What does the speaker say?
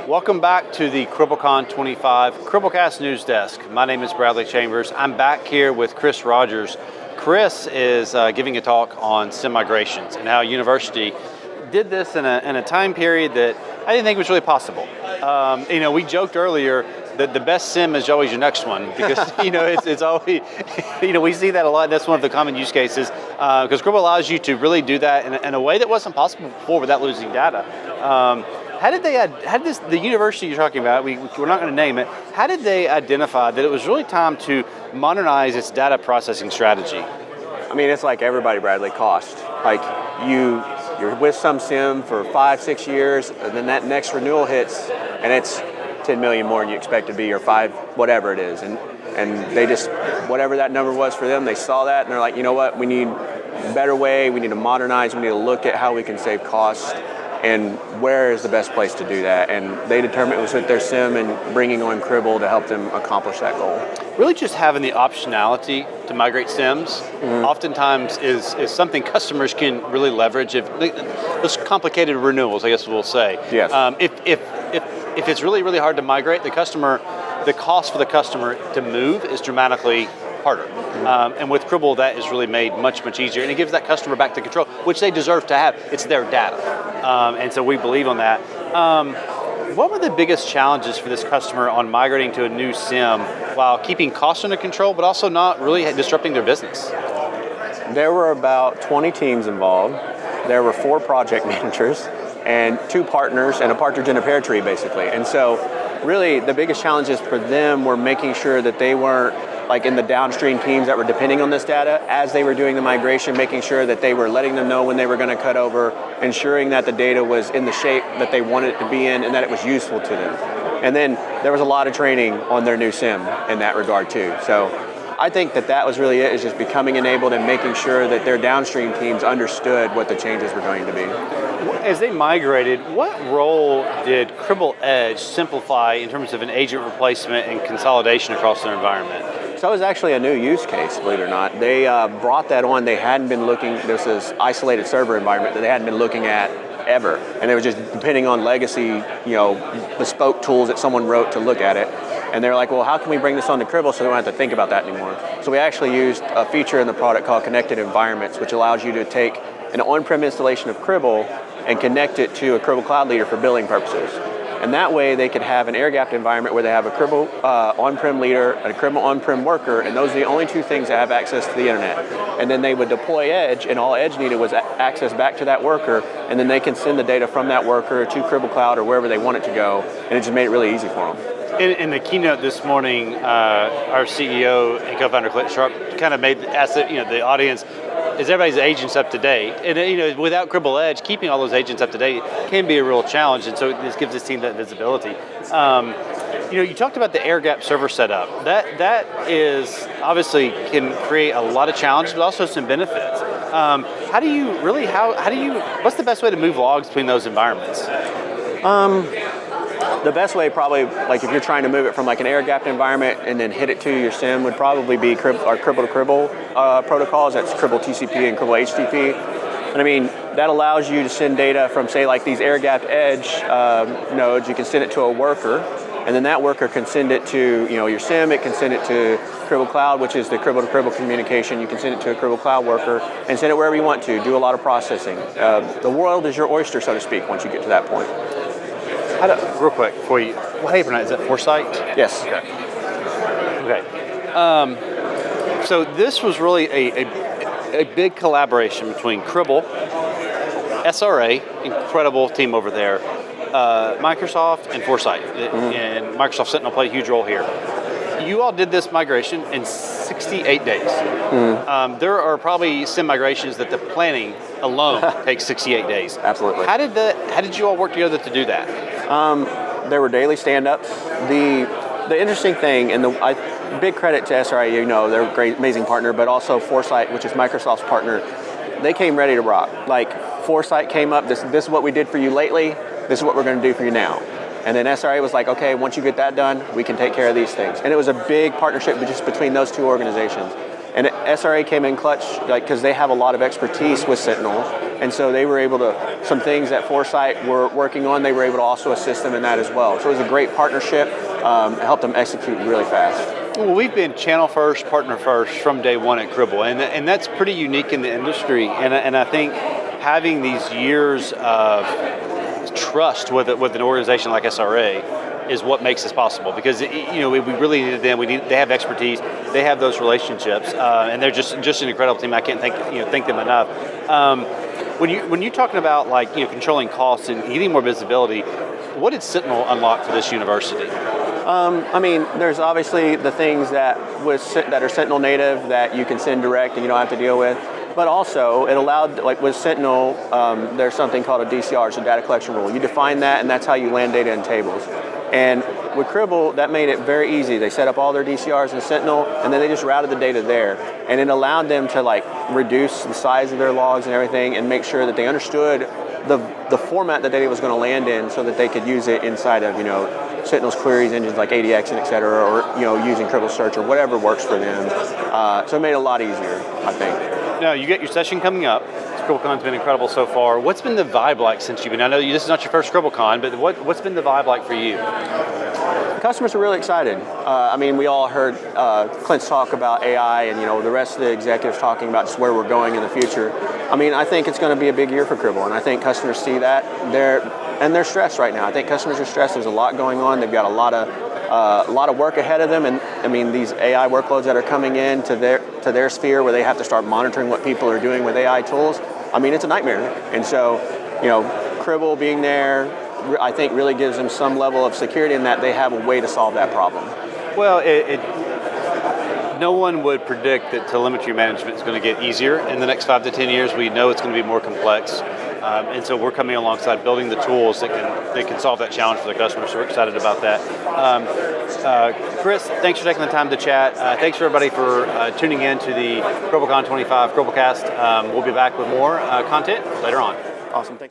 Welcome back to the CriblCon 25 CriblCast News Desk. My name is Bradley Chambers. I'm back here with Chris Rogers. Chris is giving a talk on SIEM migrations and how university did this in a time period that I didn't think was really possible. We joked earlier that the best SIEM is always your next one because it's always we see that a lot. That's one of the common use cases because Cribl allows you to really do that in a way that wasn't possible before without losing data. How did the university you're talking about, we're not going to name it, how did they identify that it was really time to modernize its data processing strategy? I mean, it's like everybody, Bradley, cost. Like you're with some SIEM for 5-6 years, and then that next renewal hits, and it's 10 million more than you expect to be, or 5, whatever it is. And they just, whatever that number was for them, they saw that, and they're like, you know what, we need a better way, we need to modernize, we need to look at how we can save costs, and where is the best place to do that? And they determined it was with their SIEM and bringing on Cribl to help them accomplish that goal. Really just having the optionality to migrate SIEMs oftentimes is something customers can really leverage. If those complicated renewals, I guess we'll say. Yes. If it's really, really hard to migrate, the cost for the customer to move is dramatically harder. And with Cribl, that is really made much, much easier. And it gives that customer back the control, which they deserve to have. It's their data. And so we believe on that. What were the biggest challenges for this customer on migrating to a new SIEM while keeping costs under control, but also not really disrupting their business? There were about 20 teams involved. There were 4 project managers and 2 partners and a partridge in a pear tree, basically. And so really the biggest challenges for them were making sure that they weren't like in the downstream teams that were depending on this data as they were doing the migration, making sure that they were letting them know when they were going to cut over, ensuring that the data was in the shape that they wanted it to be in and that it was useful to them. And then there was a lot of training on their new SIEM in that regard too. So I think that was really it, is just becoming enabled and making sure that their downstream teams understood what the changes were going to be. As they migrated, what role did Cribl Edge simplify in terms of an agent replacement and consolidation across their environment? So it was actually a new use case, believe it or not. They brought that on. They hadn't been looking, this is isolated server environment that they hadn't been looking at ever. And they were just depending on legacy, bespoke tools that someone wrote to look at it. And they're like, well, how can we bring this onto Cribl so they don't have to think about that anymore? So we actually used a feature in the product called Connected Environments, which allows you to take an on-prem installation of Cribl and connect it to a CriblCloud leader for billing purposes. And that way they could have an air-gapped environment where they have a Cribl on-prem leader and a Cribl on-prem worker, and those are the only 2 things that have access to the internet. And then they would deploy Edge, and all Edge needed was access back to that worker, and then they can send the data from that worker to CriblCloud or wherever they want it to go, and it just made it really easy for them. In the keynote this morning, our CEO and co-founder Clint Sharp kind of asked the audience, is everybody's agents up to date? And without Cribl Edge, keeping all those agents up to date can be a real challenge. And so this gives this team that visibility. You talked about the air-gapped server setup. That is obviously can create a lot of challenges, but also some benefits. What's the best way to move logs between those environments? The best way probably, like if you're trying to move it from like an air-gapped environment and then hit it to your SIEM, would probably be our Cribl-to-Cribl protocols. That's Cribl TCP and Cribl HTTP. And I mean, that allows you to send data from, say, like these air-gapped edge nodes. You can send it to a worker, and then that worker can send it to your SIEM. It can send it to CriblCloud, which is the Cribl-to-Cribl communication. You can send it to a CriblCloud worker and send it wherever you want to, do a lot of processing. The world is your oyster, so to speak, once you get to that point. Real quick, for you, how do you pronounce it? Is that Forsyte? Yes. Okay. So this was really a big collaboration between Cribl, SRA, incredible team over there, Microsoft, and Forsyte. And Microsoft Sentinel played a huge role here. You all did this migration in 68 days. There are probably SIEM migrations that the planning alone takes 68 days. Absolutely. How did you all work together to do that? There were daily stand-ups. The interesting thing, and big credit to SRA, they're a great, amazing partner, but also Forsyte, which is Microsoft's partner, they came ready to rock. Like, Forsyte came up, this is what we did for you lately, this is what we're going to do for you now. And then SRA was like, okay, once you get that done, we can take care of these things. And it was a big partnership just between those 2 organizations. And SRA came in clutch, like, because they have a lot of expertise with Sentinel, and so they were able to, some things that Forsyte were working on, they were able to also assist them in that as well. So it was a great partnership, helped them execute really fast. Well, we've been channel first, partner first from day one at Cribl, and that's pretty unique in the industry. And I think having these years of trust with an organization like SRA is what makes this possible, because we really needed them. They have expertise, they have those relationships, and they're just an incredible team. I can't thank them enough. When you're talking about controlling costs and getting more visibility, what did Sentinel unlock for this university? There's obviously the things that are Sentinel native that you can send direct and you don't have to deal with. But also, it allowed, like with Sentinel, there's something called a DCR, so data collection rule. You define that, and that's how you land data in tables. And with Cribl, that made it very easy. They set up all their DCRs in Sentinel, and then they just routed the data there. And it allowed them to reduce the size of their logs and everything, and make sure that they understood the format that data was going to land in, so that they could use it inside of Sentinel's queries engines like ADX and et cetera, or using Cribl Search or whatever works for them. So it made it a lot easier, I think. Now, you get your session coming up. CriblCon's been incredible so far. What's been the vibe like since you've been? I know this is not your first CriblCon, but what's been the vibe like for you? Customers are really excited. We all heard Clint's talk about AI, and the rest of the executives talking about just where we're going in the future. I think it's going to be a big year for Cribl, and I think customers see that. They're stressed right now. I think customers are stressed. There's a lot going on. They've got a lot of work ahead of them, and these AI workloads that are coming in to their sphere, where they have to start monitoring what people are doing with AI tools. It's a nightmare. And so, Cribl being there, I think really gives them some level of security in that they have a way to solve that problem. Well, no one would predict that telemetry management is going to get easier in the next 5 to 10 years. We know it's going to be more complex. And so we're coming alongside building the tools that can solve that challenge for the customers. So we're excited about that. Chris, thanks for taking the time to chat. Thanks for everybody for tuning in to the CriblCon 25 CriblCast. We'll be back with more content later on. Awesome. Thanks.